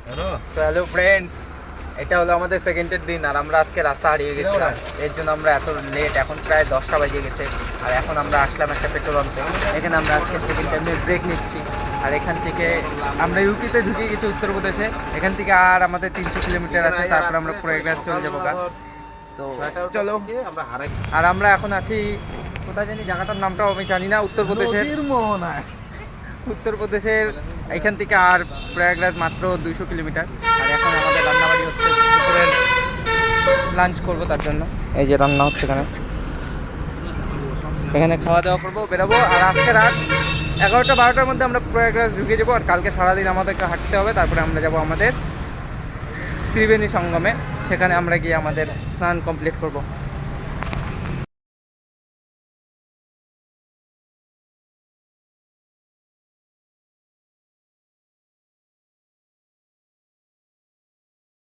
Hello friends, এটা হলো আমাদের সেকেন্ডের দিন আর আমরা আজকে রাস্তা হারিয়ে গেছি। আর এর জন্য আমরা এত লেট, এখন প্রায় 10টা বাজে গেছে। আর এখন আমরা আসলাম একটা পেট্রোল পাম্পে। এখানে আমরা আজকে সেকেন্ড টাইমে ব্রেক নিচ্ছি। আর এখান থেকে আমরা ইউপিতে ঢুকে গেছি, উত্তরপ্রদেশে। এখান থেকে আর আমাদের 300 কিলোমিটার আছে, তারপর আমরা প্রয়াগরাজ চলে যাবো। তো চলো। আর আমরা এখন আছি কোথায় জানি, জায়গাটার নামটাও আমি জানি না। উত্তরপ্রদেশের এখান থেকে আর প্রয়াগরাজ মাত্র 200 কিলোমিটার। আর এখন আমাদের রান্নাবাড়ি হচ্ছে, দুপুরের লাঞ্চ করবো, তার জন্য এই যে রান্না হচ্ছে এখানে। এখানে খাওয়া দাওয়া করবো, বেরোবো। আর আজকে রাত 11টা-12টার মধ্যে আমরা প্রয়াগরাজ ঢুকে যাবো। আর কালকে সারাদিন আমাদেরকে হাঁটতে হবে। তারপরে আমরা যাব আমাদের ত্রিবেণী সঙ্গমে, সেখানে আমরা গিয়ে আমাদের স্নান কমপ্লিট করবো।